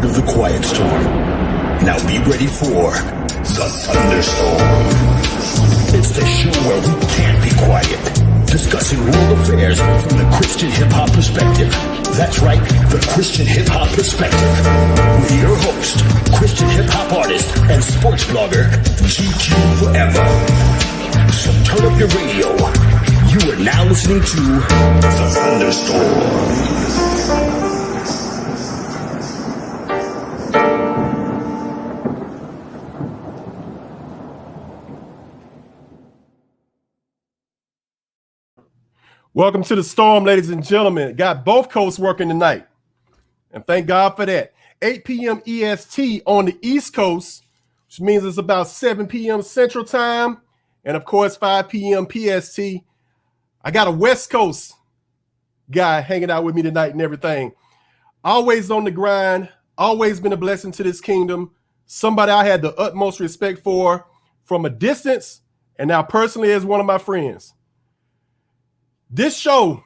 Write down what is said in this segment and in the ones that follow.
part of the quiet storm. Now be ready for the Thunderstorm. It's the show where we can't be quiet, discussing world affairs from the Christian hip-hop perspective. That's right, the Christian hip-hop perspective. With your host, Christian hip-hop artist and sports blogger, GQ Forever. So turn up your radio. You are now listening to the Thunderstorm. Welcome to the storm, ladies and gentlemen. Got both coasts working tonight, and thank God for that. 8 p.m. EST on the East Coast, which means it's about 7 p.m. Central Time, and of course 5 p.m. PST. I got a West Coast guy hanging out with me tonight and everything. Always on the grind, always been a blessing to this kingdom. Somebody I had the utmost respect for from a distance, and now personally as one of my friends. This show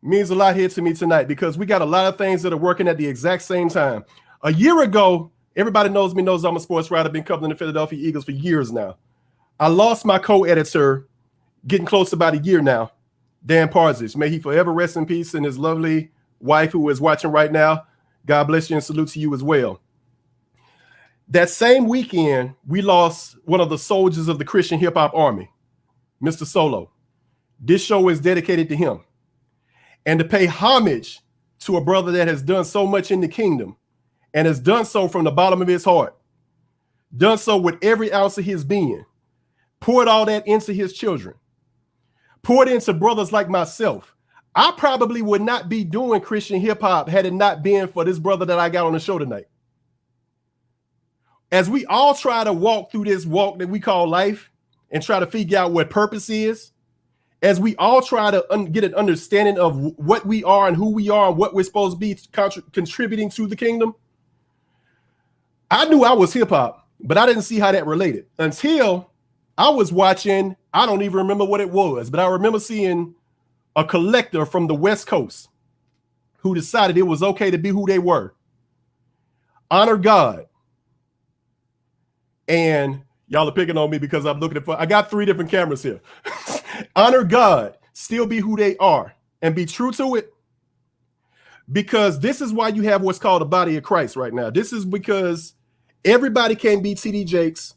means a lot here to me tonight because we got a lot of things that are working at the exact same time. A year ago, everybody knows me, knows I'm a sports writer. I've been covering the Philadelphia Eagles for years now. I lost my co-editor getting close to about a year now, Dan Parzich. May he forever rest in peace, and his lovely wife who is watching right now. God bless you and salute to you as well. That same weekend, we lost one of the soldiers of the Christian hip-hop army, Mr. Solo. This show is dedicated to him. And to pay homage to a brother that has done so much in the kingdom and has done so from the bottom of his heart, done so with every ounce of his being, poured all that into his children, poured into brothers like myself. I probably would not be doing Christian hip hop had it not been for this brother that I got on the show tonight. As we all try to walk through this walk that we call life and try to figure out what purpose is, as we all try to get an understanding of what we are and who we are and what we're supposed to be contributing to the kingdom, I knew I was hip hop, but I didn't see how that related until I was watching. I don't even remember what it was, but I remember seeing a collector from the West Coast who decided it was okay to be who they were. Honor God. And y'all are picking on me because I'm looking I got 3 different cameras here. Honor God, still be who they are, and be true to it. Because this is why you have what's called a body of Christ right now. This is because everybody can't be TD Jakes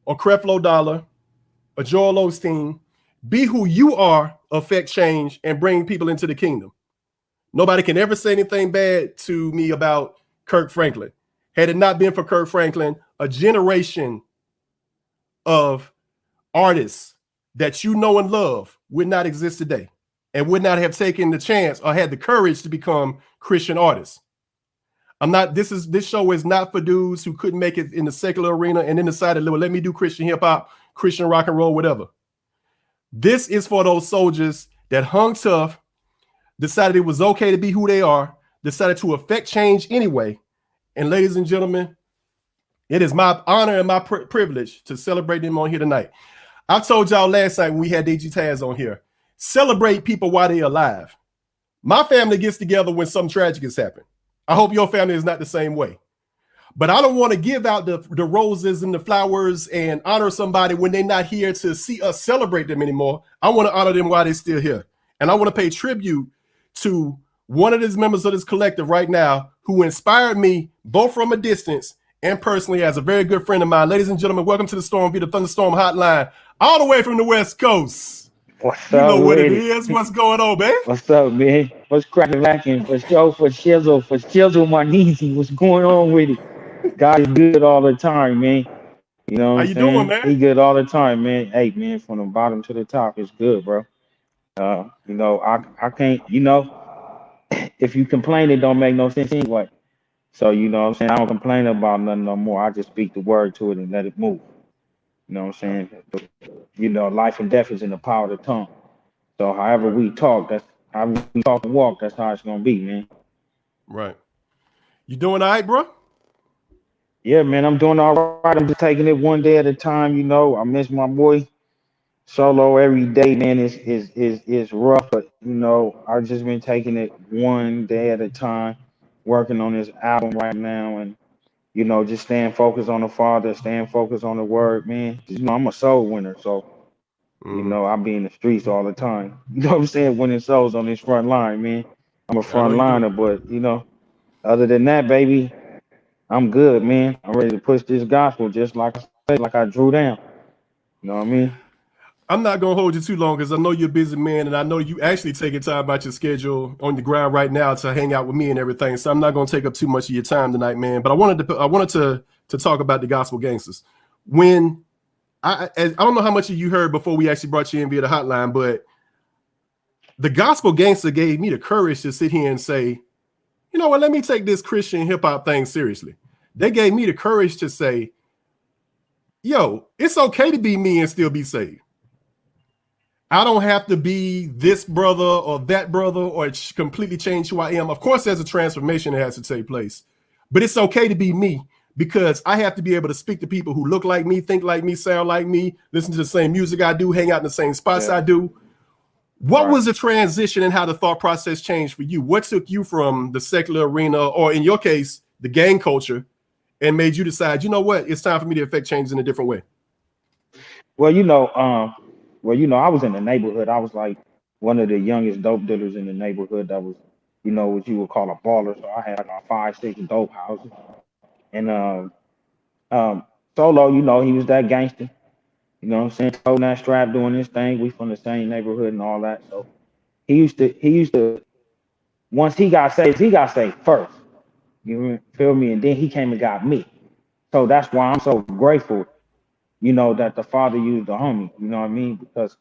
or Creflo Dollar or Joel Osteen. Be who you are, affect change, and bring people into the kingdom. Nobody can ever say anything bad to me about Kirk Franklin. Had it not been for Kirk Franklin, a generation of artists that you know and love would not exist today and would not have taken the chance or had the courage to become Christian artists. This show is not for dudes who couldn't make it in the secular arena and then decided, let me do Christian hip hop, Christian rock and roll, whatever. This is for those soldiers that hung tough, decided it was okay to be who they are, decided to affect change anyway. And ladies and gentlemen, it is my honor and my privilege to celebrate them on here tonight. I told y'all last night when we had DG Taz on here, celebrate people while they're alive. My family gets together when something tragic has happened. I hope your family is not the same way. But I don't want to give out the roses and the flowers and honor somebody when they're not here to see us celebrate them anymore. I want to honor them while they're still here. And I want to pay tribute to one of these members of this collective right now who inspired me both from a distance and personally as a very good friend of mine. Ladies and gentlemen, welcome to the Storm via the Thunderstorm Hotline, all the way from the West Coast. What's you up? know what it is. What's going on, man? What's up, man? What's cracking, lacking? For show, for shizzle, my kneesy. What's going on with it? God is good all the time, man. You know what How I'm you saying? doing, man? He good all the time, man. Hey, man, from the bottom to the top, it's good, bro. I can't, if you complain, it don't make no sense anyway. So, you know what I'm saying? I don't complain about nothing no more. I just speak the word to it and let it move. You know what I'm saying? Life and death is in the power of the tongue. So however we talk, that's how we talk and walk, that's how it's gonna be, man. Right. You doing all right, bro? Yeah, man, I'm doing all right. I'm just taking it one day at a time, I miss my boy. Solo every day, man, is rough, but I've just been taking it one day at a time. working on this album right now, and you know, just staying focused on the Father, staying focused on the Word, man. You know, I'm a soul winner, so you Mhm. know, I be in the streets all the time. You know what I'm saying? Winning souls on this front line, man. I'm a I know front you do. liner, but you know, other than that, baby, I'm good, man. I'm ready to push this gospel just like I said, like I drew down. You know what I mean? I'm not gonna hold you too long because I know you're a busy man, and I know you actually taking time out your schedule on the ground right now to hang out with me and everything. So I'm not gonna take up too much of your time tonight, man. But I wanted to talk about the Gospel Gangsters. When I don't know how much of you heard before we actually brought you in via the hotline, but the Gospel Gangster gave me the courage to sit here and say, you know what, let me take this Christian hip hop thing seriously. They gave me the courage to say, yo, it's okay to be me and still be saved. I don't have to be this brother or that brother or completely change who I am. Of course, there's a transformation that has to take place, but it's okay to be me because I have to be able to speak to people who look like me, think like me, sound like me, listen to the same music I do, hang out in the same spots Yeah, I do. What right. was the transition and how the thought process changed for you? What took you from the secular arena, or in your case, the gang culture, and made you decide, you know what, it's time for me to affect change in a different way? Well, you know, I was in the neighborhood. I was like one of the youngest dope dealers in the neighborhood. That was, you know, what you would call a baller. So I had like 5, 6 dope houses, and um, Solo, you know, he was that gangster. You know what I'm saying? Holding that strap, doing this thing. We from the same neighborhood and all that. So he used to. Once he got saved first. You feel me? And then he came and got me. So that's why I'm so grateful, you know, that the Father used the homie. You know what I mean? Because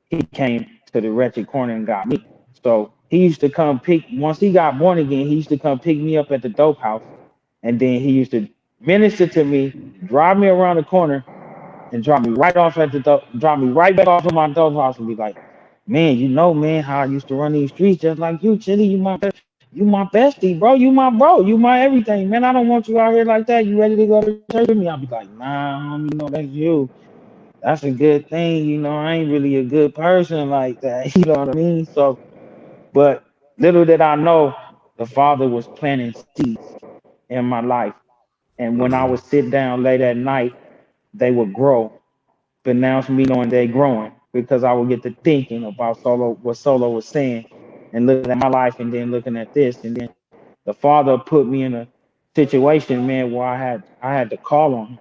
he came to the wretched corner and got me. So he used to come pick. Once he got born again, he used to come pick me up at the dope house, and then he used to minister to me, drive me around the corner, and drop me right off at the drop me right back off of my dope house and be like, man, you know, man, how I used to run these streets just like you, Chili. You my bestie, bro. You my bro. You my everything, man. I don't want you out here like that. You ready to go to church with me? I'll be like, nah, homie, you know, that's you. That's a good thing. You know, I ain't really a good person like that. You know what I mean? So, but little did I know, the Father was planting seeds in my life. And when I would sit down late at night, they would grow, pronounce me knowing they growing because I would get to thinking about what Solo was saying and looking at my life and then looking at this. And then the Father put me in a situation, man, where I had to call on him.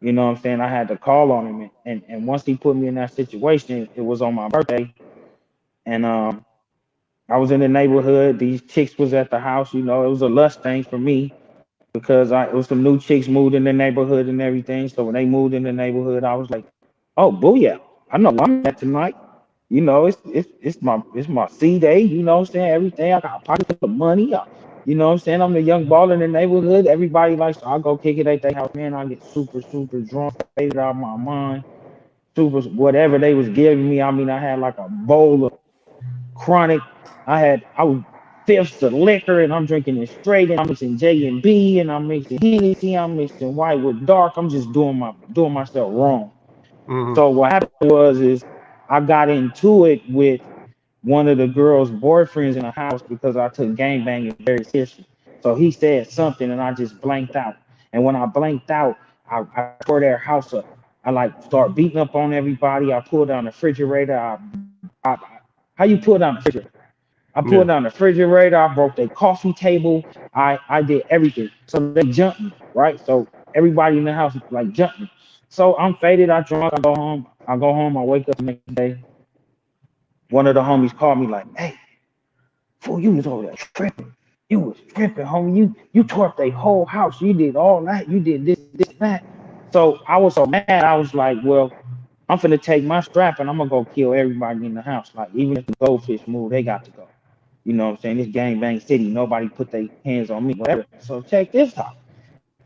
You know what I'm saying? I had to call on him. And once he put me in that situation, it was on my birthday. And I was in the neighborhood. These chicks was at the house, you know, it was a lust thing for me because it was some new chicks moved in the neighborhood and everything. So when they moved in the neighborhood, I was like, oh, booyah. I know where I'm at tonight. You know, it's my C day, you know what I'm saying? Everything. I got a pocket full of money. You know what I'm saying? I'm the young baller in the neighborhood. Everybody likes to, I go kick it at their house, man. I get super, super drunk, faded out of my mind. Super whatever they was giving me. I mean, I had like a bowl of chronic. I was fifths of liquor and I'm drinking it straight and I'm mixing J and B and I'm mixing Hennessy, I'm mixing white with dark. I'm just doing myself wrong. Mm-hmm. So what happened is I got into it with one of the girl's boyfriends in the house because I took gangbanging very seriously. So he said something and I just blanked out. And when I blanked out, I tore their house up. I like start beating up on everybody. I pulled down the refrigerator. I how you pull down the refrigerator? I Yeah. pulled down the refrigerator. I broke their coffee table. I did everything. So they jumped me, right? So everybody in the house like jumped me. So I'm faded. I drunk. I go home. I wake up the next day. One of the homies called me like, "Hey, fool, you was over there tripping. You was tripping, homie. You tore up their whole house. You did all that. You did this, that." So I was so mad. I was like, "Well, I'm finna take my strap and I'm gonna go kill everybody in the house. Like even if the goldfish move, they got to go." You know what I'm saying? This gang bang city, nobody put their hands on me, whatever. So check this out.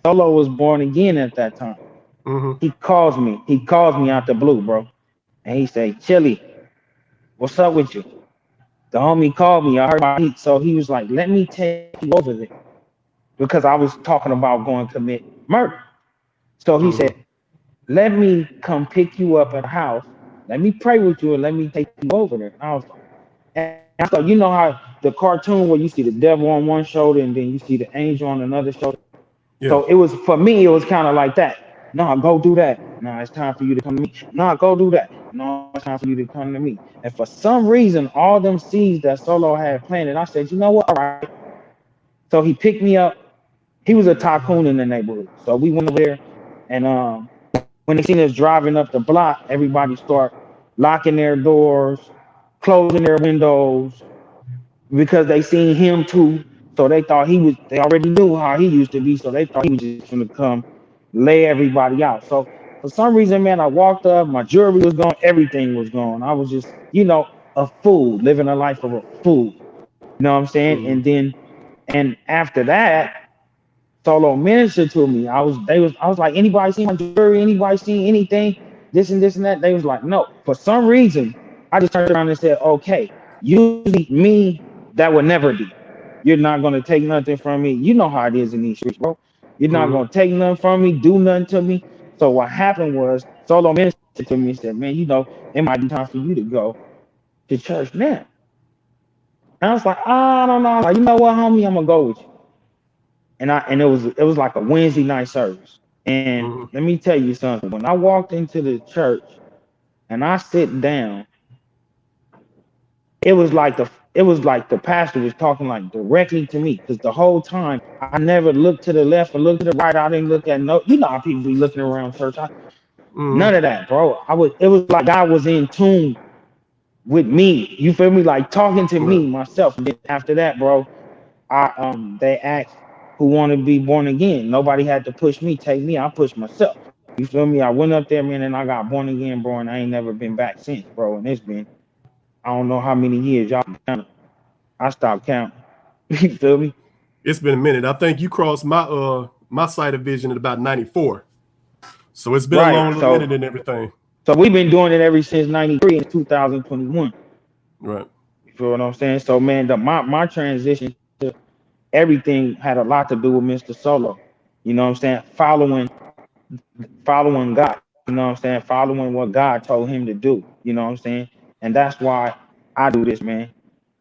Solo was born again at that time. Mm-hmm. He calls me. He calls me out the blue, bro. And he say, Chili, what's up with you? The homie called me. I heard my heat. So he was like, let me take you over there. Because I was talking about going to commit murder. So he Mm-hmm. said, let me come pick you up at the house. Let me pray with you and let me take you over there. And I was like, And I thought, you know how the cartoon where you see the devil on one shoulder and then you see the angel on another shoulder. Yeah. So it was for me, it was kind of like that. No, go do that. No, it's time for you to come to me. No, go do that. No, it's time for you to come to me. And for some reason, all them seeds that Solo had planted, I said, you know what? All right. So he picked me up. He was a tycoon in the neighborhood. So we went over there, and when they seen us driving up the block, everybody start locking their doors, closing their windows, because they seen him too. So they thought he was, they already knew how he used to be. So they thought he was just gonna come lay everybody out. So for some reason, man, I walked up, my jewelry was gone, everything was gone. I was just, a fool, living a life of a fool. You know what I'm saying? Mm-hmm. And then, and after that, Solo ministered to me. I was like, anybody seen my jewelry? Anybody seen anything? This and this and that. They was like, no. For some reason, I just turned around and said, okay, usually me, that would never be. You're not gonna take nothing from me. You know how it is in these streets, bro. You're not Mm-hmm. gonna take nothing from me, do nothing to me. So what happened was Solo ministered to me and said, man, it might be time for you to go to church now. And I was like, I don't know. I was like, you know what, homie, I'm gonna go with you. And it was like a Wednesday night service. And Mm-hmm. let me tell you something. When I walked into the church and I sit down, it was like the pastor was talking like directly to me, because the whole time I never looked to the left or looked to the right. I didn't look at no, how people be looking around church. None of that, bro. It was like God was in tune with me. You feel me? Like talking to Right. me myself. And then after that, bro, they asked who want to be born again. Nobody had to push me, take me. I pushed myself. You feel me? I went up there, man, and I got born again, bro, and I ain't never been back since, bro. And it's been, I don't know how many years, y'all counting. I stopped counting. You feel me? It's been a minute. I think you crossed my sight of vision at about 94. So it's been a Right. long little So minute and everything. so we've been doing it ever since '93 and 2021. Right. You feel what I'm saying? So man, my transition to everything had a lot to do with Mr. Solo. You know what I'm saying? Following God. You know what I'm saying? Following what God told him to do. You know what I'm saying? And that's why I do this, man.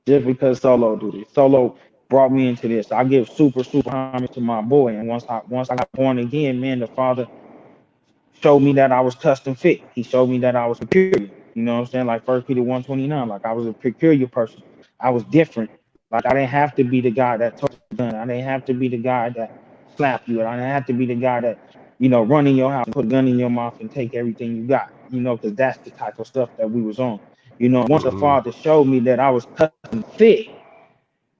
Just because Solo do this. Solo brought me into this. I give super homage to my boy. And once I got born again, man, the Father showed me that I was custom fit. He showed me that I was peculiar. You know what I'm saying? Like 1 Peter 1:29. Like I was a peculiar person. I was different. Like I didn't have to be the guy that told you gun. I didn't have to be the guy that slap you. I didn't have to be the guy that, run in your house and put a gun in your mouth and take everything you got. Because that's the type of stuff that we was on. Once the Mm-hmm. Father showed me that I was custom fit,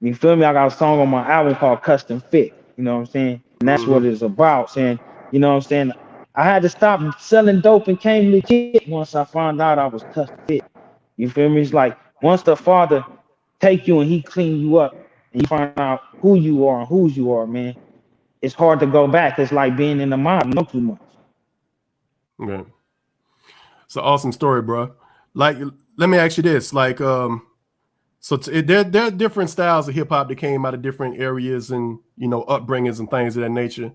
you feel me? I got a song on my album called Custom Fit. You know what I'm saying? And that's Mm-hmm. what it's about. Saying, you know what I'm saying? I had to stop selling dope and came legit once I found out I was custom fit. You feel me? It's like once the Father take you and he clean you up and you find out who you are and whose you are, man, it's hard to go back. It's like being in the mob, you know too much. Yeah. It's an awesome story, bro. Like, let me ask you this: like, there are different styles of hip hop that came out of different areas and upbringings and things of that nature.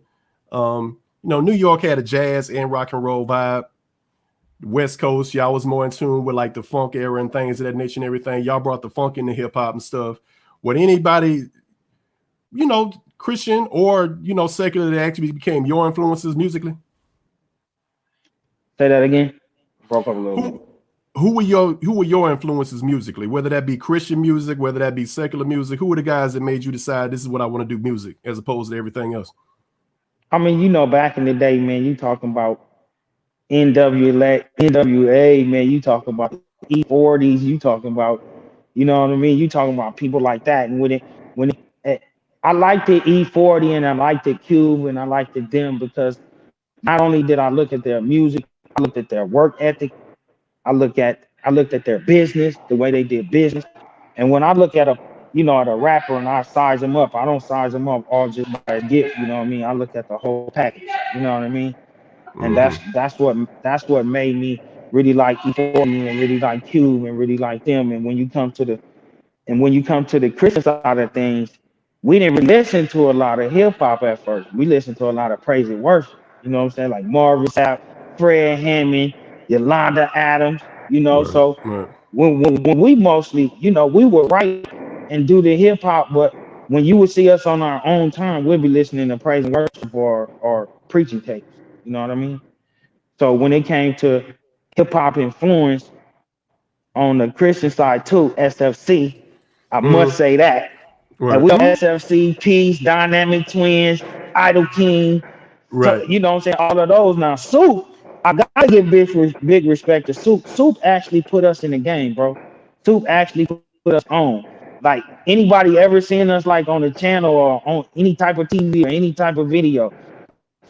New York had a jazz and rock and roll vibe. West Coast, y'all was more in tune with like the funk era and things of that nature and everything. Y'all brought the funk into hip hop and stuff. Would anybody, Christian or secular, that actually became your influences musically? Say that again. Broke up a little bit. Who who were your influences musically? Whether that be Christian music, whether that be secular music, who were the guys that made you decide this is what I want to do music as opposed to everything else? I mean, back in the day, man, you talking about NWA, man, you talking about E40s, you talking about, you know what I mean? You talking about people like that. And eh, I liked the E40 and I liked the Cube and I liked the them because not only did I look at their music, I looked at their work ethic, I looked at their business, the way they did business. And when I look at a rapper and I size them up, I don't size them up all just by a gift, you know what I mean? I look at the whole package, you know what I mean? And Mm-hmm. that's what made me really like E40 and really like Cube and really like them. And when you come to the Christian side of things, we didn't really listen to a lot of hip hop at first. We listened to a lot of praise and worship. You know what I'm saying? Like Marvin Sapp, Fred Hammond, Yolanda Adams. Right, So right. when we mostly, you know, we would write and do the hip hop, but when you would see us on our own time, we'd be listening to praise and worship or preaching tapes. You know what I mean? So when it came to hip hop influence on the Christian side too, SFC, I must say that. And Right. we know SFC, Peace, Dynamic Twins, Idol King, so, Right. you know what I'm saying? All of those. Now, Soup, I gotta give big respect to Soup. Soup actually put us in the game, bro. Soup actually put us on. Like anybody ever seen us like on the channel or on any type of TV or any type of video,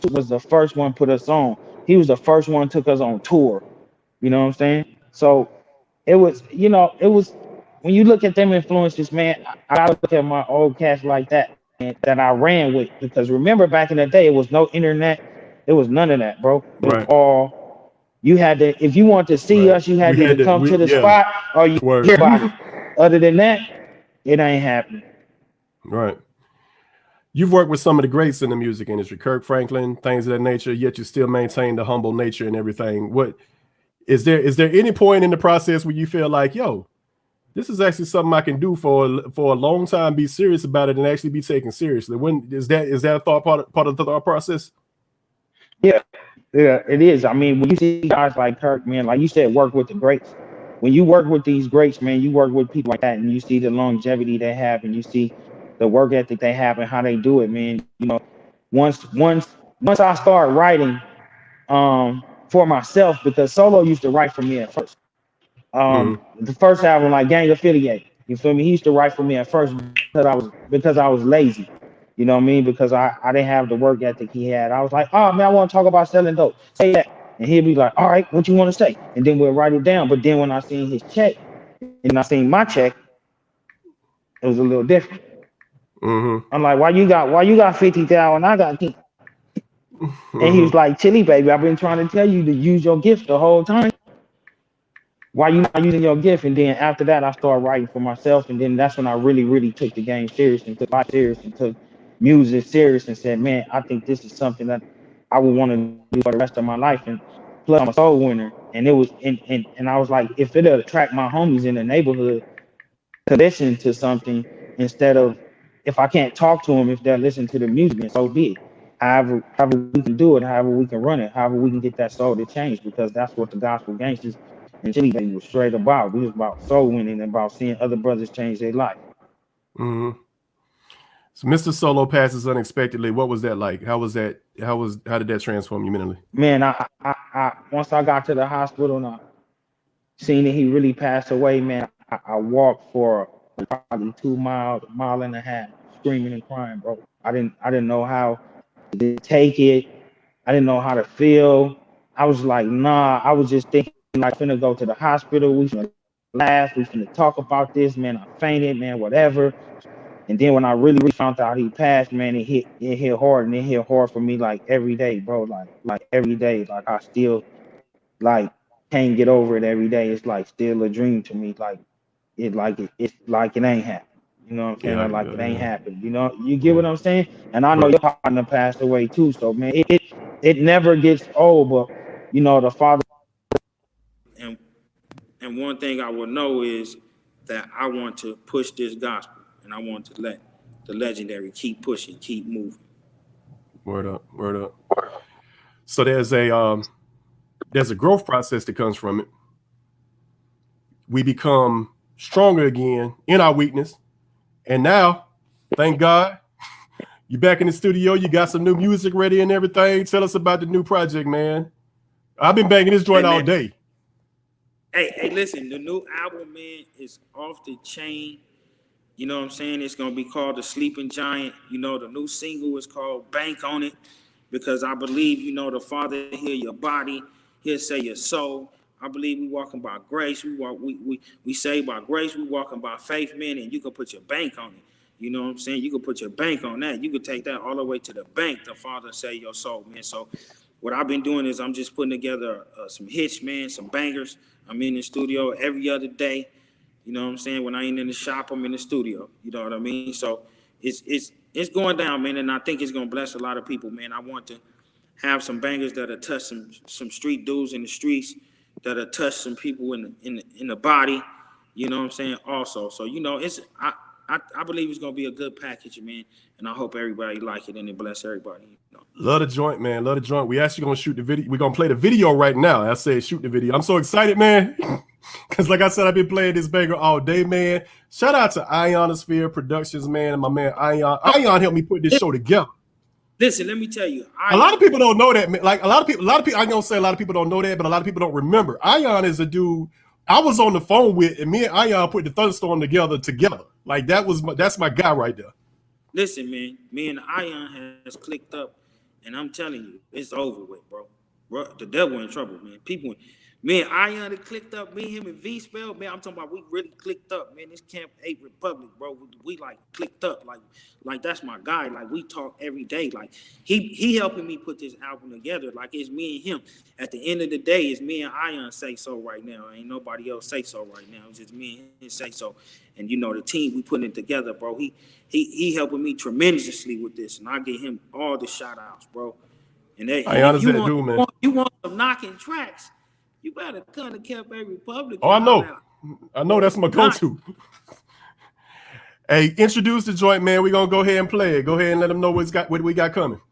Soup was the first one put us on. He was the first one took us on tour. You know what I'm saying? So it was, you know, it was when you look at them influences, man, I gotta look at my old cats like that, man, that I ran with. Because remember back in the day, it was no internet, it was none of that, bro. It was Right. all you had to, if you want to see Right. us, you We had to either had to. come to the Yeah. spot or you Word. hear about it. Other than that, it ain't happening. Right. You've worked with some of the greats in the music industry, Kirk Franklin, things of that nature, yet you still maintain the humble nature and everything. What is there? Is there any point in the process where you feel like, yo, this is actually something I can do for a long time, be serious about it, and actually be taken seriously? When is that a part of the thought process? Yeah, yeah, it is. I mean, when you see guys like Kirk, man, like you said, work with the greats. When you work with these greats, man, you work with people like that, and you see the longevity they have, and you see the work ethic they have, and how they do it, man. You know, once I start writing, for myself, because Solo used to write for me at first. Mm-hmm. The first album, like Gang Affiliate, you feel me? He used to write for me at first because I was lazy. You know what I mean? Because I didn't have the work ethic he had. I was like, oh man, I want to talk about selling dope. Say that. And he'd be like, all right, what you want to say? And then we'll write it down. But then when I seen his check and I seen my check, it was a little different. Mm-hmm. I'm like, why you got 50,000? I got 10. And he was Mm-hmm. like, Chille Baby, I've been trying to tell you to use your gift the whole time. Why you not using your gift? And then after that, I started writing for myself, and then that's when I really took the game serious and took life serious and took music serious and said, man, I think this is something that I would want to do for the rest of my life. And plus, I'm a soul winner, and it was and I was like, if it'll attract my homies in the neighborhood to listen to something instead of if I can't talk to them, if they're listening to the music, then so be it. However we can do it, however we can run it, however we can get that soul to change, because that's what the Gospel Gangsters and Chille Baby was straight about. We was about soul winning and about seeing other brothers change their life. Mm-hmm. So Mr. Solo passes unexpectedly. What was that like? How was that? How did that transform you mentally? Man, I once I got to the hospital and I seen that he really passed away, man, I walked for probably 2 miles, a mile and a half, screaming and crying, bro. I didn't know how to take it. I didn't know how to feel. I was like, nah. I was just thinking like, finna go to the hospital. We finna laugh. We finna talk about this, man. I fainted, man. Whatever. And then when I really found out he passed, man, it hit hard, and it hit hard for me like every day, bro. Like every day, like I still like can't get over it every day. It's like still a dream to me. It's like it ain't happened. You know what I'm saying? Yeah, Like it ain't yeah, happened. You know, you get yeah. what I'm saying? And I know Right. your partner passed away too. So man, it never gets old. But you know, the father. And and one thing I will know is that I want to push this gospel, and I want to let the legendary keep pushing, keep moving. Word up. Word up. So there's a growth process that comes from it. We become stronger again in our weakness. And now, thank God, you're back in the studio. You got some new music ready and everything. Tell us about the new project, man. I've been banging this joint Hey all man, day. hey, listen, the new album, man, is off the chain. You know what I'm saying? It's gonna be called The Sleeping Giant. You know, the new single is called Bank on It, because I believe, you know, the Father hear your body, he'll say your soul. I believe we walking by grace. We saved by grace. We walking by faith, man, and you can put your bank on it. You know what I'm saying? You can put your bank on that. You can take that all the way to the bank. The Father say your soul, man. So what I've been doing is I'm just putting together some hits, man, some bangers. I'm in the studio every other day. You know what I'm saying? When I ain't in the shop, I'm in the studio. You know what I mean? So it's going down, man, and I think it's gonna bless a lot of people, man. I want to have some bangers that'll touch some street dudes in the streets, that'll touch some people in the body. You know what I'm saying? Also, so you know, I believe it's gonna be a good package, man, and I hope everybody like it and it bless everybody. You know? Love the joint, man. Love the joint. We actually gonna shoot the video. We're gonna play the video right now. I said shoot the video. I'm so excited, man. Because like I said, I've been playing this banger all day, man. Shout out to Ionosphere Productions, man, and my man Ion. Ion helped me put this show together. Listen, let me tell you. A lot of people don't know that, man. Like a lot of people, I'm gonna say a lot of people don't know that, but a lot of people don't remember. Ion is a dude I was on the phone with, and me and Ion put the Thunderstorm together. Like that's my guy right there. Listen, man, me and Ion has clicked up, and I'm telling you, it's over with, bro. The devil in trouble, man. Me and Ion had clicked up, me, him, and V-Spell, man. I'm talking about we really clicked up, man. This Camp 8 Republic, bro. We like clicked up, like that's my guy. Like we talk every day. Like he helping me put this album together. Like it's me and him. At the end of the day, it's me and Ion say so right now. Ain't nobody else say so right now. It's just me and him say so. And you know the team we putting it together, bro. He helping me tremendously with this, and I give him all the shout outs, bro. And Ion is that dude, man. You want some knocking tracks? You better come to Camp 8 Republic. Oh, I know that's my go-to. Hey, introduce the joint, man. We're gonna go ahead and play it. Go ahead and let them know what we got coming.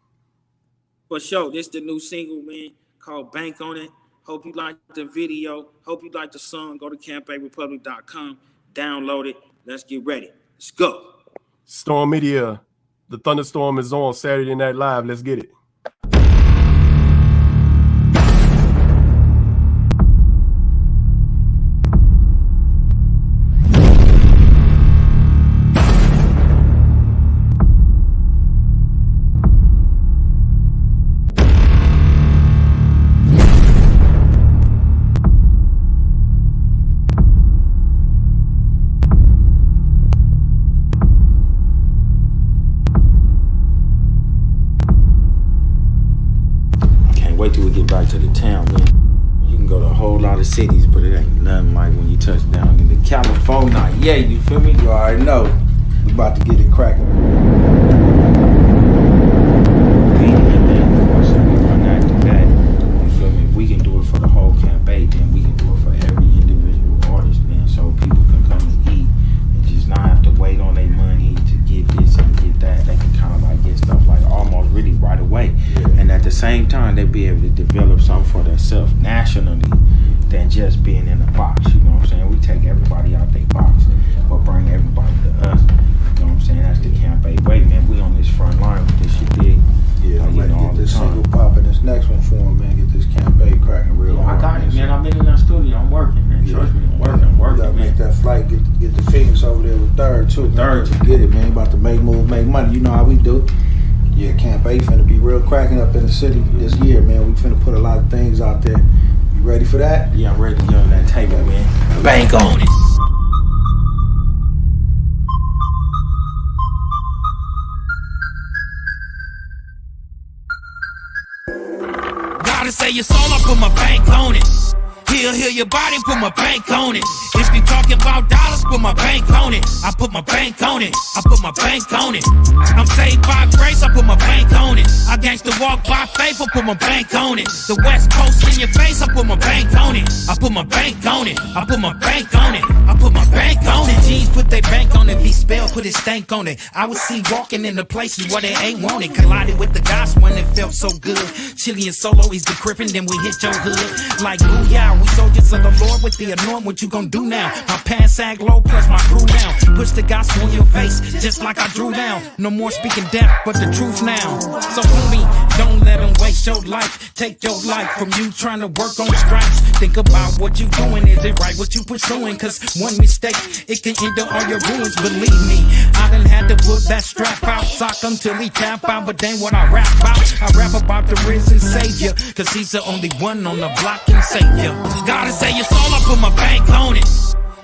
For sure. This the new single, man, called Bank on It. Hope you like the video. Hope you like the song. Go to camp8republic.com. Download it. Let's get ready. Let's go. Storm Media. The Thunderstorm is on Saturday Night Live. Let's get it. Wait till we get back to the town, man. You can go to a whole lot of cities, but it ain't nothing like when you touch down into California. Yeah, you feel me? You already know. We about to get it cracking. You feel me? If we can do it for the whole Camp 8, then we can do it for every individual artist, man. So people can come and eat and just not have to wait on their money to get this and get that. They can kind of like get stuff like almost really right away. And at the same time, they be able to develop something for themselves nationally than just being in a box. You know what I'm saying? We take everybody out their box, but bring everybody to us. You know what I'm saying? That's the Camp 8 way, man. We on this front line with this shit big. Yeah, I'm ready to get this single popping. This next one for him, man. Get this Camp 8 cracking real hard. I got it, man. I've been in that studio. I'm working, man. Trust me, I'm working. You gotta make that flight. Get the Phoenix over there with Third too. Third, get it, man. About to make moves, make money. You know how we do. Yeah, Camp 8 finna be real cracking up in the city this year, man. We finna put a lot of things out there. You ready for that? Yeah, I'm ready to get on that table, man. Bank on it. Gotta say it's all I put my bank on it. Heal your body, put my bank on it. If you talking about dollars, put my bank on it. I put my bank on it. I put my bank on it. I'm saved by grace, I put my bank on it. I gangsta walk by faith, I put my bank on it. The West Coast in your face, I put my bank on it. I put my bank on it. I put my bank on it. I put my bank on it. G's put their bank on it. V-Spell put his stank on it. I was see walking in the places where they ain't wanted. Collided with the gospel and it felt so good. Chille and Solo, he's the crippin', then we hit your hood. Like, ooh, yeah, we soldiers of the Lord with the anointing. What you gon' do now? My pants sag low, plus my crew down. Push the gospel in your face, just like I drew down. No more speaking death, but the truth now. So homie, don't let them waste your life. Take your life from you trying to work on stripes. Think about what you doing. Is it right what you pursuing? Cause one mistake, it can end up all your ruins. Believe me, I done had to put that strap out, sock until he tap out. But then what I rap about, I rap about the risen savior. Cause he's the only one on the block and savior. Gotta say it's all I put my bank on it.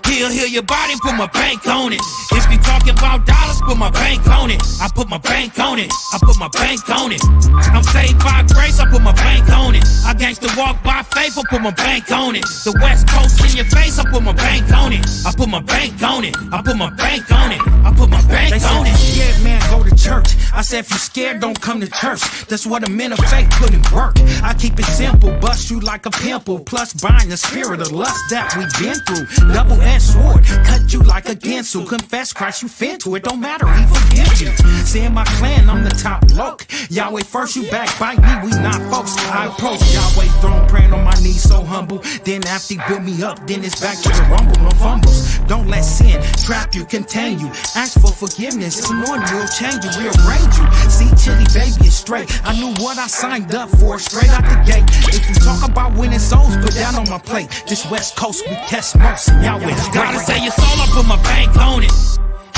Heal your body, put my bank on it. If you talking about dollars, put my bank on it. I put my bank on it. I put my bank on it. I'm saved by grace, I put my bank on it. I gangsta walk by faith, I put my bank on it. The West Coast in your face, I put my bank on it. I put my bank on it. I put my bank on it. I put my bank on it. Yeah, man, go to church. I said if you scared, don't come to church. That's what a men of faith put in work. I keep it simple, bust you like a pimple. Plus bind the spirit of lust that we've been through. Double-edged sword, cut you like a ginsel. Confess Christ, you fit to it, don't matter, he forgives you. See in my clan, I'm the top bloke. Yahweh first, you backbite me, we not folks. I approach Yahweh throne, praying on my knees, so humble. Then after he built me up, then it's back to the rumble, no fumbles. Don't let sin trap you, contain you. Ask for forgiveness, it's anointing will change you, rearrange you. See, Chille Baby is straight. I knew what I signed up for, straight out the gate. If you talk about winning souls, put that on my plate. This West Coast, we test most. Yahweh's gotta say your soul, I put my bank on it.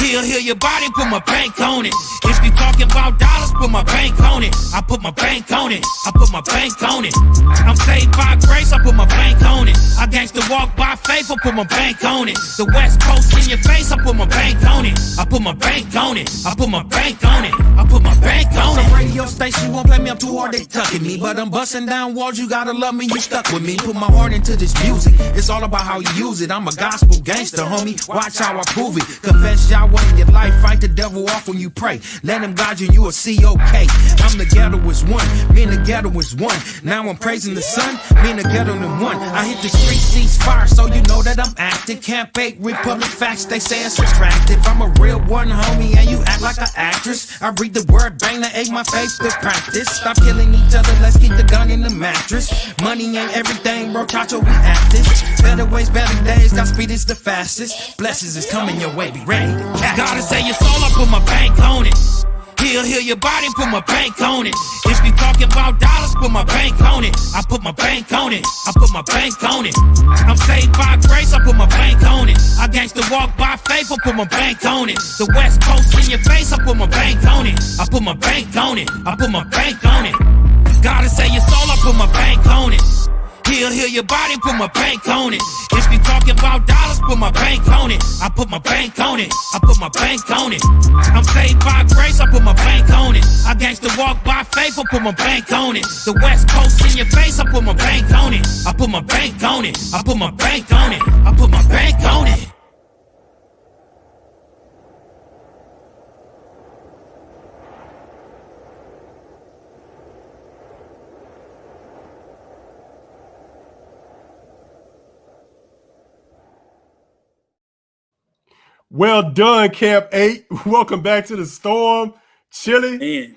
Heal your body, put my bank on it. If you talking about dollars, put my bank on it. I put my bank on it. I put my bank on it. I'm saved by grace, I put my bank on it. I gangsta walk by faith, I put my bank on it. The West Coast in your face, I put my bank on it. I put my bank on it. I put my bank on it. I put my bank on it. Some radio station won't play me up too hard, they tucking me. But I'm busting down walls, you gotta love me, you stuck with me. Put my heart into this music, it's all about how you use it. I'm a gospel gangster, homie, watch how I prove it. Confess Yahweh in your life, fight the devil off when you pray. Let him guide you and you'll see okay. I'm the ghetto is one, me and the ghetto is one. Now I'm praising the sun, me and the ghetto in one. I hit the street, cease fire, so you know that I'm active. Can't fake Republic facts, they say it's attractive. I'm a real one, homie, and you act like an actress. I read the word, bang, that ain't my faith to practice. Stop killing each other, let's keep the gun in the mattress. Money ain't everything, bro, Chacho, we active. Better ways, better days, Godspeed is the fastest. Blessings is coming your way, be ready to catch. Gotta say your soul, I put my bank on it. Heal your body, put my bank on it. If you talking about dollars, put my bank on it. I put my bank on it. I put my bank on it. I'm saved by grace, I put my bank on it. I gangsta walk by faith, I put my bank on it. The West Coast in your face, I put my bank on it. I put my bank on it. I put my bank on it. Gotta say your soul, I put my bank on it. Heal your body, put my bank on it. If you talking about dollars, put my bank on it. I put my bank on it. I put my bank on it. I'm saved by grace, I put my bank on it. I gangsta walk by faith, I put my bank on it. The West Coast in your face, I put my bank on it. I put my bank on it. I put my bank on it. I put my bank on it. Well done, Camp 8. Welcome back to the storm. Chille. Man.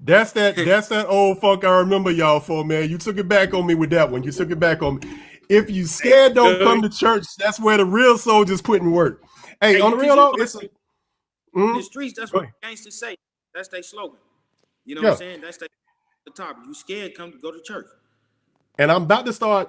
That's that old funk I remember y'all for, man. You took it back on me with that one. You took it back on me. If you scared, don't come to church. That's where the real soldiers put in work. Hey, on the real though, it's in the streets, that's what gangsters say. That's their slogan. You know what I'm saying? That's the top. You scared, go to church. And I'm about to start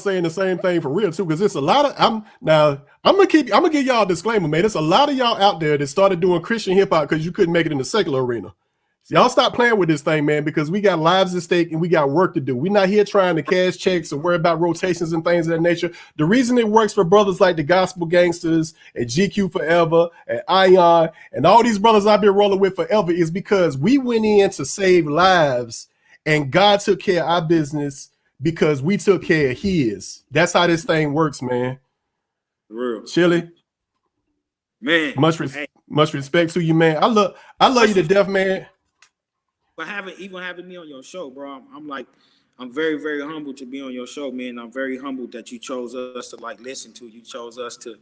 saying the same thing for real too, because it's a lot of I'm gonna give y'all a disclaimer, man. There's a lot of y'all out there that started doing Christian hip hop because you couldn't make it in the secular arena. So y'all stop playing with this thing, man, because we got lives at stake and we got work to do. We're not here trying to cash checks or worry about rotations and things of that nature. The reason it works for brothers like the Gospel Gangstaz and GQ Forever and Ion and all these brothers I've been rolling with forever is because we went in to save lives and God took care of our business because we took care of his. That's how this thing works, man. Real. Chille. Man. Much respect to you, man. I love you to death, man. But having me on your show, bro, I'm very, very humbled to be on your show, man. I'm very humbled that you chose us to listen to. You chose us to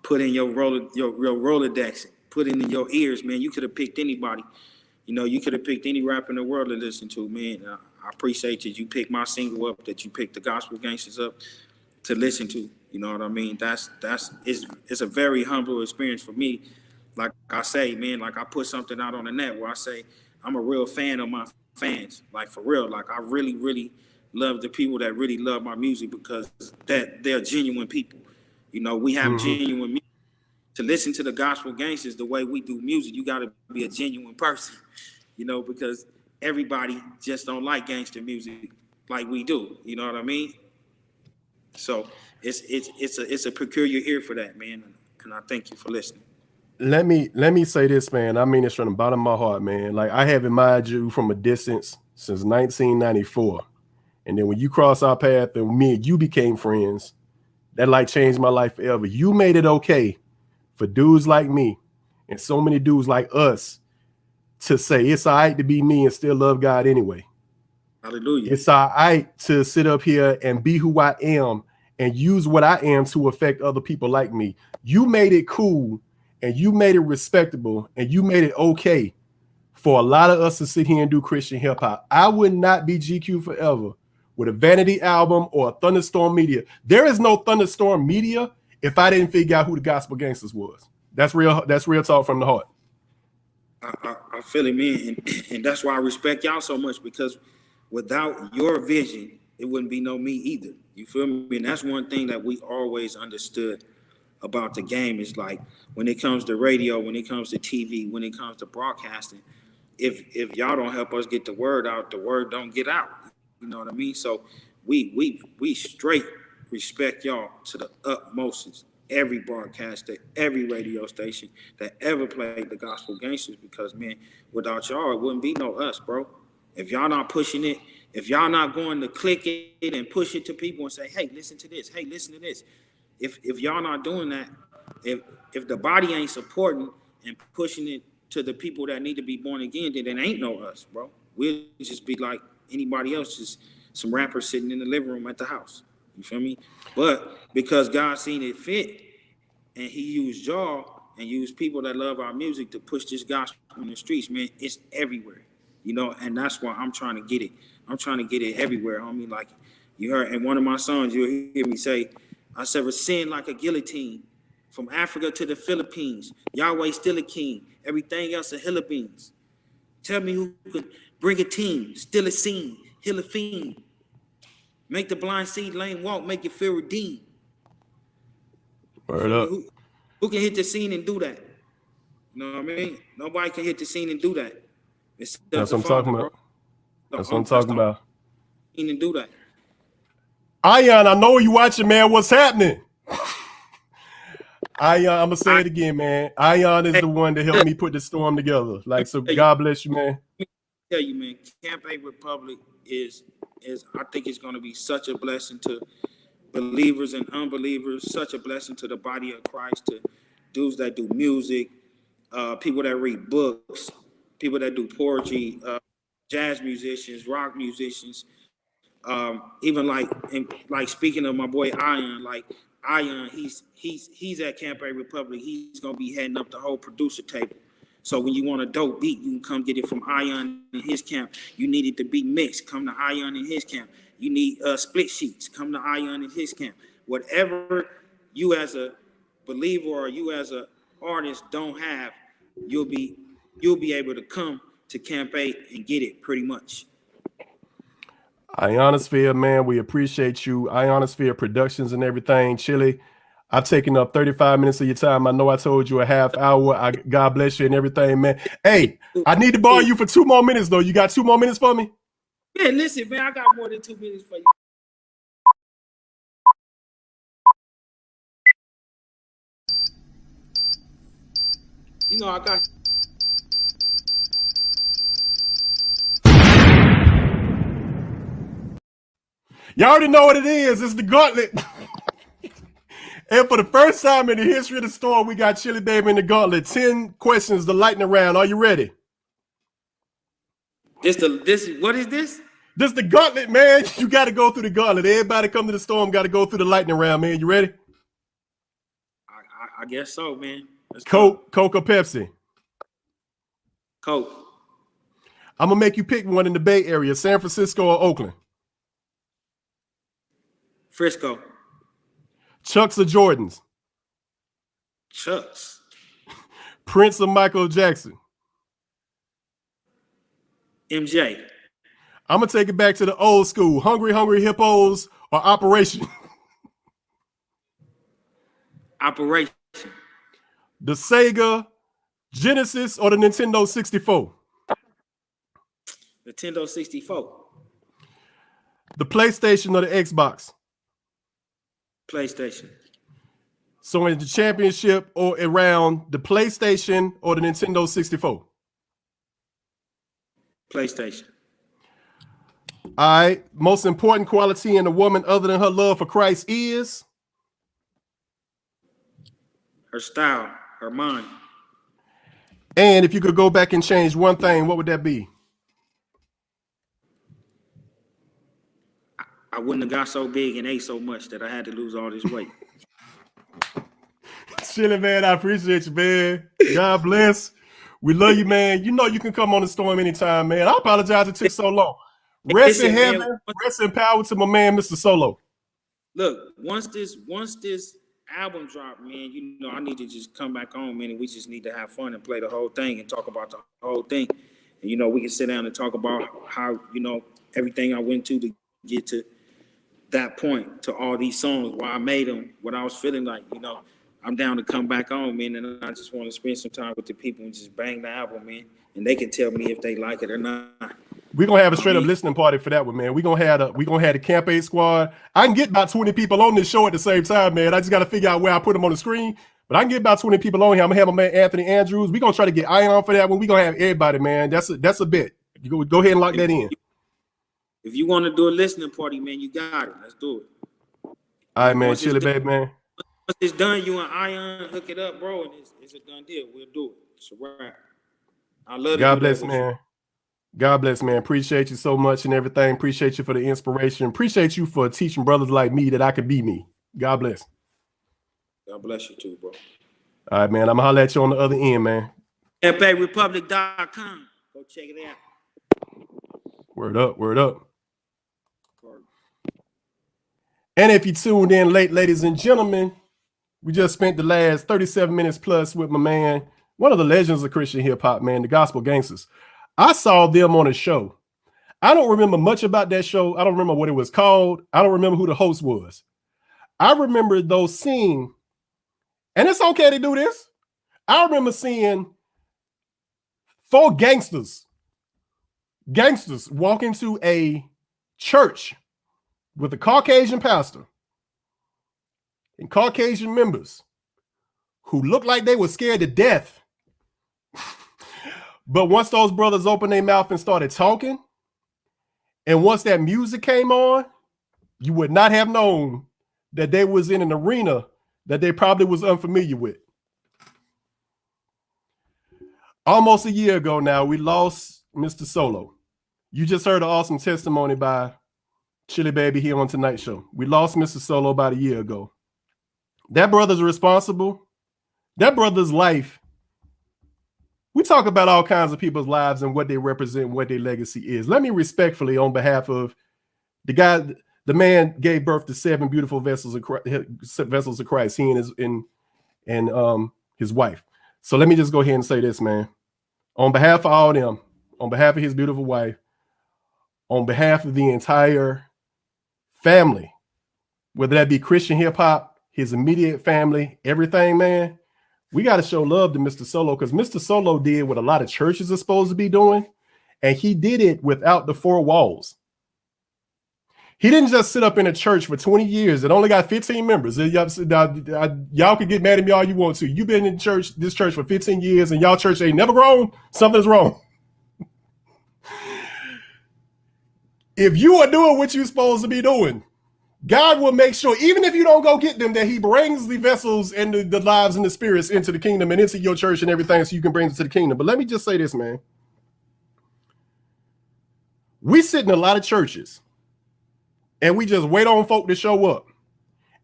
put in your Rolodex, put in your ears, man. You could have picked anybody. You know, you could have picked any rapper in the world to listen to, man. I appreciate that you picked my single up, that you picked the Gospel Gangstaz up to listen to. You know what I mean? It's a very humble experience for me. Like I say, man, like I put something out on the net where I say I'm a real fan of my fans. Like for real, like I really, really love the people that really love my music because that they're genuine people. You know, we have genuine music. To listen to the Gospel Gangstaz the way we do music, you got to be a genuine person, you know, because everybody just don't like gangster music like we do. You know what I mean? So it's a peculiar ear for that, man, and I thank you for listening. Let me say this, man. I mean this from the bottom of my heart, man. Like I have admired you from a distance since 1994, and then when you crossed our path and me and you became friends, that like changed my life forever. You made it okay for dudes like me and so many dudes like us to say it's all right to be me and still love God anyway. Hallelujah. It's all right to sit up here and be who I am and use what I am to affect other people like me. You made it cool and you made it respectable and you made it okay for a lot of us to sit here and do Christian hip hop. I would not be GQ forever with a Vanity album or a Thunderstorm Media. There is no Thunderstorm Media if I didn't figure out who the Gospel Gangstaz was. That's real talk from the heart. I feel it, man. And that's why I respect y'all so much, because without your vision, it wouldn't be no me either. You feel me? And that's one thing that we always understood about the game is like when it comes to radio, when it comes to TV, when it comes to broadcasting, if y'all don't help us get the word out, the word don't get out. You know what I mean? So we straight respect y'all to the utmost. Every broadcaster, every radio station that ever played the Gospel Gangstaz, because man, without y'all, it wouldn't be no us, bro. If y'all not pushing it, if y'all not going to click it and push it to people and say, hey, listen to this, hey, listen to this. If y'all not doing that, if the body ain't supporting and pushing it to the people that need to be born again, then it ain't no us, bro. We'll just be like anybody else, just some rappers sitting in the living room at the house. You feel me? But because God seen it fit and he used y'all and used people that love our music to push this gospel in the streets, man, it's everywhere. You know, and that's why I'm trying to get it. I'm trying to get it everywhere, homie. Like you heard in one of my songs, you'll hear me say, I sever sin like a guillotine from Africa to the Philippines. Yahweh still a king. Everything else a hill of beans. Tell me who could bring a team, still a scene, heal a fiend. Make the blind see, lame walk, make you feel redeemed. Word up. Who can hit the scene and do that? You know what I mean? Nobody can hit the scene and do that. That's what I'm talking about. That's what I'm talking about. And do that. Ion, I know you watching, man. What's happening? Ion, I'm gonna say it again, man. Ion is the one that helped me put the storm together. Like, so God bless you, man. Tell you, man, Camp 8 Republic is I think it's gonna be such a blessing to believers and unbelievers, such a blessing to the body of Christ, to dudes that do music, people that read books, people that do poetry, jazz musicians, rock musicians, even like speaking of my boy Ion, like Ion, he's at Camp 8 Republic. He's gonna be heading up the whole producer table. So when you want a dope beat, you can come get it from Ion in his camp. You need it to be mixed, come to Ion in his camp. You need split sheets, come to Ion in his camp. Whatever you as a believer or you as an artist don't have, you'll be able to come to Camp 8 and get it pretty much. Ionosphere, man, we appreciate you. Ionosphere Productions and everything. Chille, I've taken up 35 minutes of your time. I know I told you a half hour. God bless you and everything, man. Hey, I need to borrow you for 2 more minutes, though. You got 2 more minutes for me? Yeah, listen, man, I got more than 2 minutes for you. You know, I got... You already know what it is. It's the gauntlet. And for the first time in the history of the store, we got Chille Baby in the gauntlet. 10 questions, the lightning round. Are you ready? What is this? This is the gauntlet, man. You got to go through the gauntlet. Everybody come to the storm, got to go through the lightning round, man. You ready? I guess so, man. Coke or Pepsi? Coke. I'm going to make you pick one in the Bay Area, San Francisco or Oakland. Frisco. Chucks or Jordans? Chucks. Prince or Michael Jackson? MJ. I'm going to take it back to the old school. Hungry Hippos or Operation? Operation. The Sega Genesis or the Nintendo 64? Nintendo 64. The PlayStation or the Xbox? PlayStation. So in the championship or around the PlayStation or the Nintendo 64? PlayStation. All right. Most important quality in a woman other than her love for Christ is? Her style, her mind. And if you could go back and change one thing, what would that be? I wouldn't have got so big and ate so much that I had to lose all this weight. Chille, man, I appreciate you, man. God bless. We love you, man. You know you can come on the Storm anytime, man. I apologize it took so long. Rest in heaven, man. Rest in power to my man, Mr. Solo. Look, once this album drop, man, you know I need to just come back on, man, and we just need to have fun and play the whole thing and talk about the whole thing. And you know, we can sit down and talk about how, you know, everything I went to get to that point, to all these songs, why I made them, what I was feeling like, you know. I'm down to come back on, man, and I just want to spend some time with the people and just bang the album, man. And they can tell me if they like it or not. We're gonna have a straight up listening party for that one, man. We're gonna have the Camp 8 squad. I can get about 20 people on this show at the same time, man. I just gotta figure out where I put them on the screen. But I can get about 20 people on here. I'm gonna have my man Anthony Andrews. We're gonna try to get Ion for that one. We're gonna have everybody, man. That's a bet. You go ahead and lock that in. If you want to do a listening party, man, you got it. Let's do it. All right, man. Chille Baby, man. Once it's done, you and Ion hook it up, bro, and it's a done deal. We'll do it. It's a wrap. I love it. God bless, man. God bless, man. Appreciate you so much and everything. Appreciate you for the inspiration. Appreciate you for teaching brothers like me that I could be me. God bless. God bless you too, bro. All right, man. I'm gonna holler at you on the other end, man. FARepublic.com. Go check it out. Word up, word up. And if you tuned in late, ladies and gentlemen, we just spent the last 37 minutes plus with my man, one of the legends of Christian hip hop, man, the Gospel Gangstaz. I saw them on a show. I don't remember much about that show. I don't remember what it was called. I don't remember who the host was. I remember though seeing, and it's okay to do this. I remember seeing 4 gangsters walk into a church with a Caucasian pastor and Caucasian members who looked like they were scared to death. But once those brothers opened their mouth and started talking, and once that music came on, you would not have known that they was in an arena that they probably was unfamiliar with. Almost a year ago now, we lost Mr. Solo. You just heard an awesome testimony by Chille Baby here on tonight's show. We lost Mr. Solo about a year ago. That brother's responsible. That brother's life. We talk about all kinds of people's lives and what they represent, what their legacy is. Let me respectfully, on behalf of the guy, the man gave birth to 7 beautiful vessels of Christ, he and his wife. So let me just go ahead and say this, man. On behalf of all them, on behalf of his beautiful wife, on behalf of the entire family, whether that be Christian hip hop, his immediate family, everything, man, we got to show love to Mr. Solo, because Mr. Solo did what a lot of churches are supposed to be doing, and he did it without the 4 walls. He didn't just sit up in a church for 20 years. It only got 15 members. Y'all can get mad at me all you want to. You've been in this church for 15 years, and y'all church ain't never grown. Something's wrong. If you are doing what you're supposed to be doing, God will make sure, even if you don't go get them, that he brings the vessels and the lives and the spirits into the kingdom and into your church and everything so you can bring them to the kingdom. But let me just say this, man. We sit in a lot of churches and we just wait on folk to show up.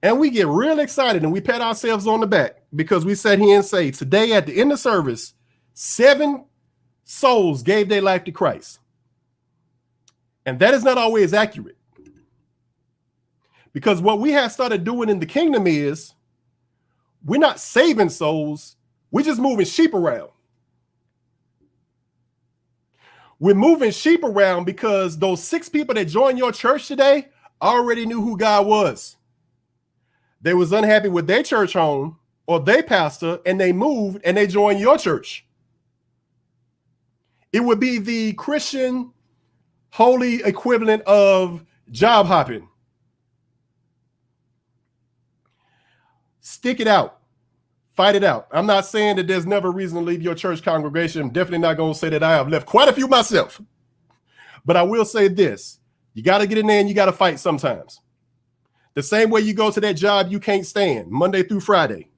And we get real excited and we pat ourselves on the back because we sat here and say, today at the end of service, 7 souls gave their life to Christ. And that is not always accurate. Because what we have started doing in the kingdom is we're not saving souls. We're just moving sheep around. We're moving sheep around because those 6 people that joined your church today already knew who God was. They was unhappy with their church home or their pastor, and they moved and they joined your church. It would be the Christian holy equivalent of job hopping. Stick it out. Fight it out. I'm not saying that there's never reason to leave your church congregation. I'm definitely not going to say that I have left quite a few myself. But I will say this. You got to get in there and you got to fight sometimes. The same way you go to that job you can't stand Monday through Friday.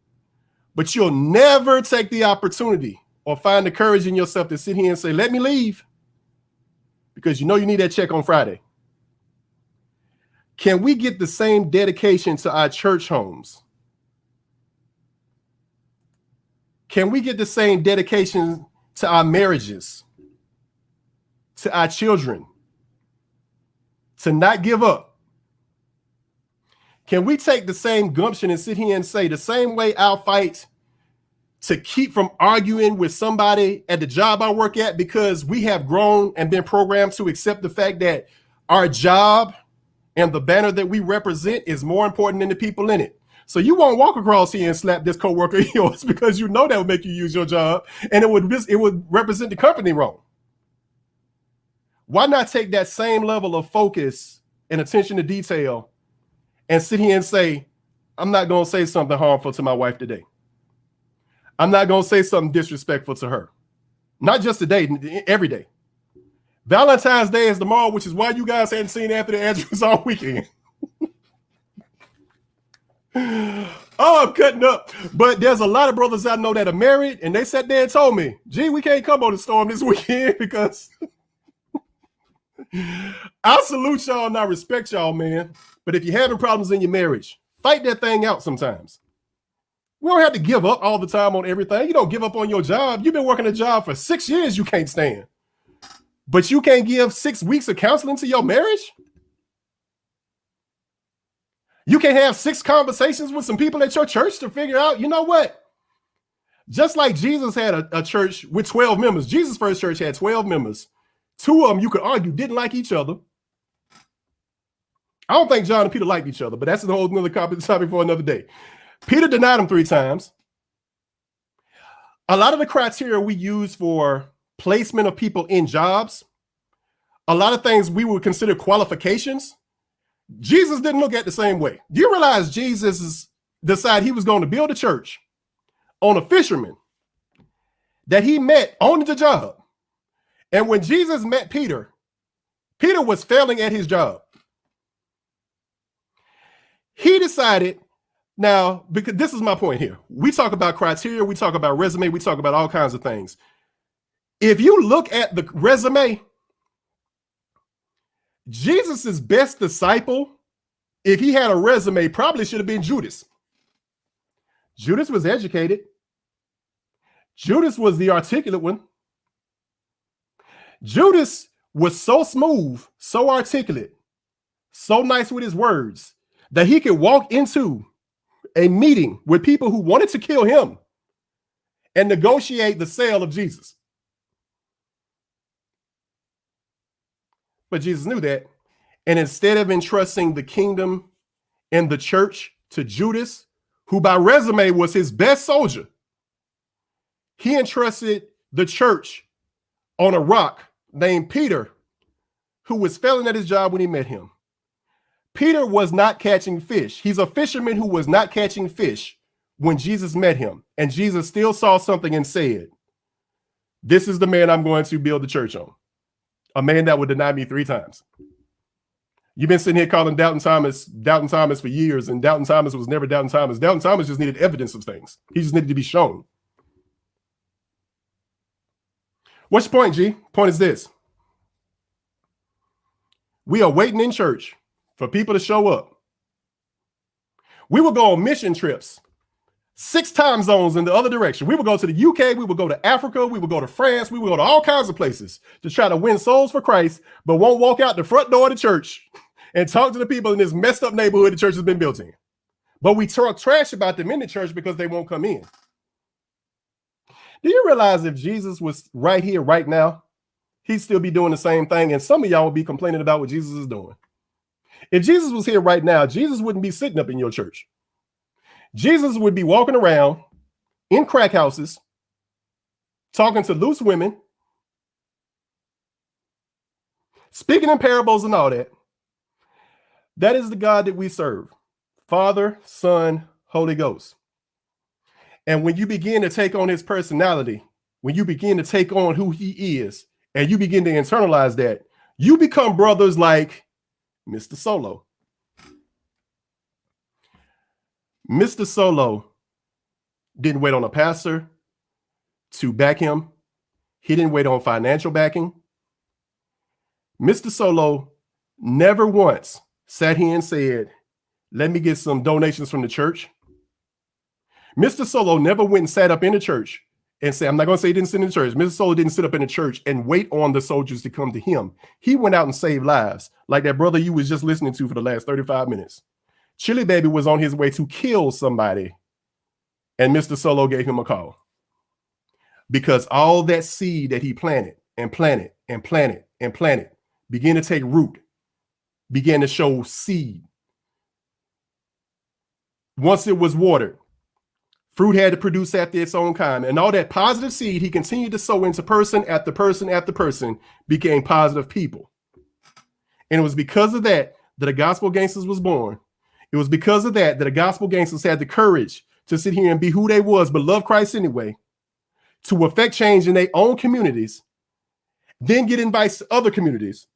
But you'll never take the opportunity or find the courage in yourself to sit here and say, let me leave, because you know you need that check on Friday. Can we get the same dedication to our church homes? Can we get the same dedication to our marriages, to our children, to not give up? Can we take the same gumption and sit here and say the same way I'll fight to keep from arguing with somebody at the job I work at because we have grown and been programmed to accept the fact that our job and the banner that we represent is more important than the people in it. So you won't walk across here and slap this coworker of yours because you know that would make you use your job and it would represent the company wrong. Why not take that same level of focus and attention to detail and sit here and say, I'm not going to say something harmful to my wife today. I'm not going to say something disrespectful to her. Not just today, every day. Valentine's Day is tomorrow, which is why you guys hadn't seen Anthony Andrews all weekend. Oh, I'm cutting up. But there's a lot of brothers I know that are married, and they sat there and told me, gee, we can't come on the storm this weekend because I salute y'all and I respect y'all, man. But if you're having problems in your marriage, fight that thing out sometimes. We don't have to give up all the time on everything. You don't give up on your job. You've been working a job for 6 years you can't stand. But you can't give 6 weeks of counseling to your marriage? You can have 6 conversations with some people at your church to figure out, you know what? Just like Jesus had a church with 12 members. Jesus' first church had 12 members. 2 of them, you could argue, didn't like each other. I don't think John and Peter liked each other, but that's a whole other topic for another day. Peter denied him 3 times. A lot of the criteria we use for placement of people in jobs, a lot of things we would consider qualifications, Jesus didn't look at the same way. Do you realize Jesus decided he was going to build a church on a fisherman that he met on the job? And when Jesus met Peter, Peter was failing at his job. He decided, now, because this is my point here. We talk about criteria, we talk about resume, we talk about all kinds of things. If you look at the resume, Jesus's best disciple, if he had a resume, probably should have been Judas. Judas was educated. Judas was the articulate one. Judas was so smooth, so articulate, so nice with his words that he could walk into a meeting with people who wanted to kill him and negotiate the sale of Jesus. But Jesus knew that. And instead of entrusting the kingdom and the church to Judas, who by resume was his best soldier, he entrusted the church on a rock named Peter, who was failing at his job when he met him. Peter was not catching fish. He's a fisherman who was not catching fish when Jesus met him. And Jesus still saw something and said, this is the man I'm going to build the church on. A man that would deny me 3 times. You've been sitting here calling Doubting Thomas for years, and Doubting Thomas was never Doubting Thomas. Doubting Thomas just needed evidence of things. He just needed to be shown. What's your point, G? Point is this. We are waiting in church for people to show up. We will go on mission trips, 6 time zones in the other direction. We will go to the UK, we will go to Africa, we will go to France, we will go to all kinds of places to try to win souls for Christ, but won't walk out the front door of the church and talk to the people in this messed up neighborhood the church has been built in. But we talk trash about them in the church because they won't come in. Do you realize if Jesus was right here, right now, he'd still be doing the same thing, and some of y'all would be complaining about what Jesus is doing? If Jesus was here right now, Jesus wouldn't be sitting up in your church. Jesus would be walking around in crack houses, talking to loose women, speaking in parables and all that. That is the God that we serve. Father, Son, Holy Ghost. And when you begin to take on his personality, when you begin to take on who he is, and you begin to internalize that, you become brothers like Mr. Solo. Mr. Solo didn't wait on a pastor to back him. He didn't wait on financial backing. Mr. Solo never once sat here and said, let me get some donations from the church. Mr. Solo never went and sat up in the church and said, I'm not going to say he didn't sit in the church. Mr. Solo didn't sit up in the church and wait on the soldiers to come to him. He went out and saved lives, like that brother you was just listening to for the last 35 minutes. Chille Baby was on his way to kill somebody, and Mr. Solo gave him a call. Because all that seed that he planted and planted and planted and planted began to take root, began to show seed. Once it was watered, fruit had to produce after its own kind. And all that positive seed he continued to sow into person after person after person became positive people. And it was because of that that a Gospel Gangstaz was born. It was because of that that a Gospel Gangstaz had the courage to sit here and be who they was, but love Christ anyway, to affect change in their own communities, then get invited to other communities,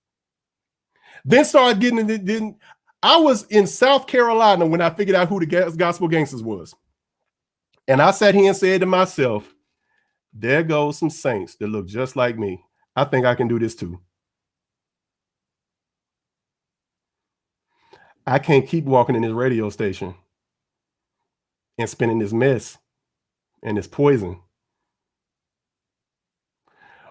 then start getting it. Then I was in South Carolina when I figured out who the Gospel Gangstaz was. And I sat here and said to myself, there goes some saints that look just like me. I think I can do this too. I can't keep walking in this radio station and spinning this mess and this poison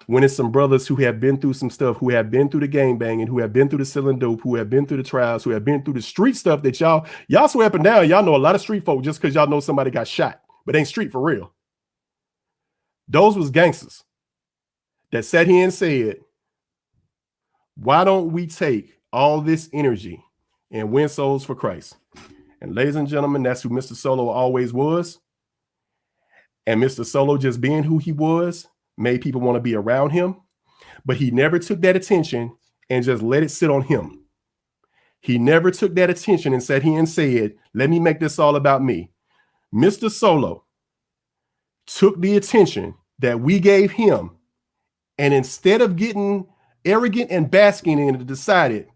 when it's some brothers who have been through some stuff, who have been through the gang banging, who have been through the selling dope, who have been through the trials, who have been through the street stuff that y'all swear up and down. Y'all know a lot of street folk just because y'all know somebody got shot, but ain't street for real. Those was gangsters that sat here and said, why don't we take all this energy and win souls for Christ? And ladies and gentlemen, that's who Mr. Solo always was. And Mr. Solo, just being who he was, made people want to be around him, but he never took that attention and just let it sit on him. He never took that attention and sat here and said, let me make this all about me. Mr. Solo took the attention that we gave him, and instead of getting arrogant and basking in it, decided,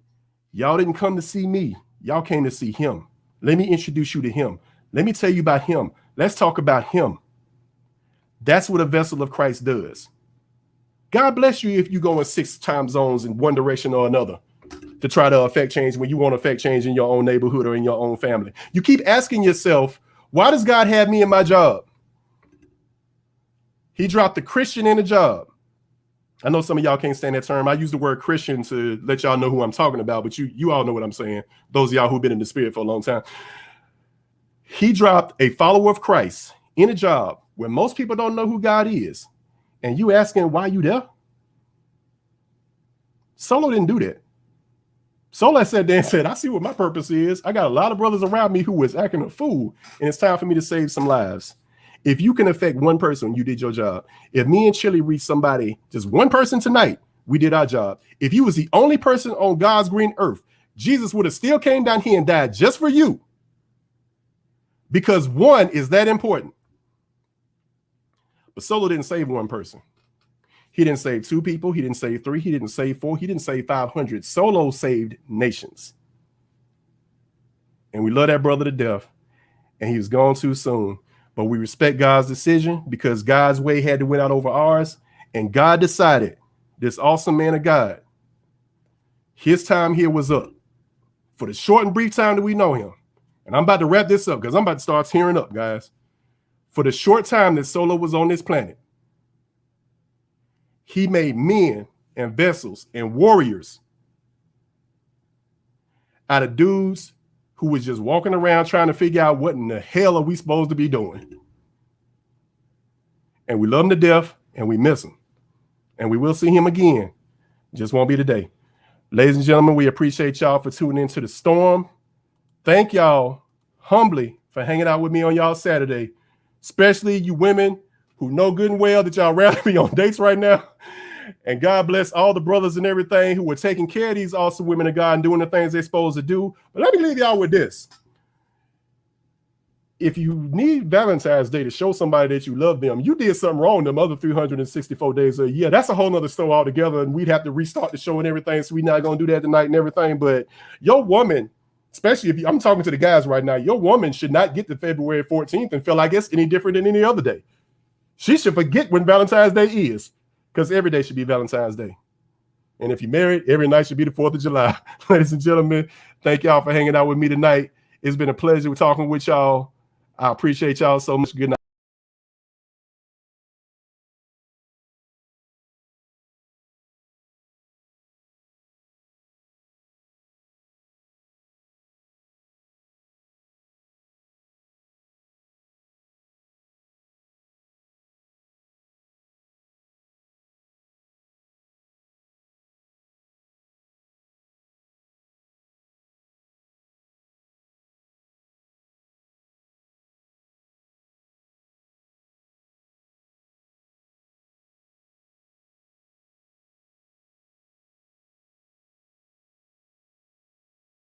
y'all didn't come to see me. Y'all came to see him. Let me introduce you to him. Let me tell you about him. Let's talk about him. That's what a vessel of Christ does. God bless you if you go in 6 time zones in one direction or another to try to affect change when you want to affect change in your own neighborhood or in your own family. You keep asking yourself, why does God have me in my job? He dropped the Christian in a job. I know some of y'all can't stand that term. I use the word Christian to let y'all know who I'm talking about, but you all know what I'm saying. Those of y'all who've been in the spirit for a long time. He dropped a follower of Christ in a job where most people don't know who God is, and you asking why you there? Solo didn't do that. Solo sat there and said, I see what my purpose is. I got a lot of brothers around me who was acting a fool, and it's time for me to save some lives. If you can affect one person, you did your job. If me and Chille reach somebody, just one person tonight, we did our job. If you was the only person on God's green earth, Jesus would have still came down here and died just for you, because one is that important. But Solo didn't save one person. He didn't save 2 people. He didn't save 3. He didn't save 4. He didn't save 500. Solo saved nations. And we love that brother to death. And he was gone too soon. But we respect God's decision because God's way had to win out over ours. And God decided, this awesome man of God, his time here was up. For the short and brief time that we know him. And I'm about to wrap this up because I'm about to start tearing up, guys. For the short time that Solo was on this planet, he made men and vessels and warriors out of dudes who was just walking around trying to figure out what in the hell are we supposed to be doing. And we love him to death and we miss him. And we will see him again. Just won't be today. Ladies and gentlemen, we appreciate y'all for tuning into The Storm. Thank y'all humbly for hanging out with me on y'all Saturday. Especially you women who know good and well that y'all rather be on dates right now. And God bless all the brothers and everything who are taking care of these awesome women of God and doing the things they're supposed to do. But let me leave y'all with this. If you need Valentine's Day to show somebody that you love them, you did something wrong them other 364 days a year. That's a whole nother story altogether. And we'd have to restart the show and everything. So we're not going to do that tonight and everything. But your woman, especially if I'm talking to the guys right now, your woman should not get to February 14th and feel like it's any different than any other day. She should forget when Valentine's Day is, because every day should be Valentine's Day. And if you're married, every night should be the 4th of July. Ladies and gentlemen, thank y'all for hanging out with me tonight. It's been a pleasure talking with y'all. I appreciate y'all so much. Good night.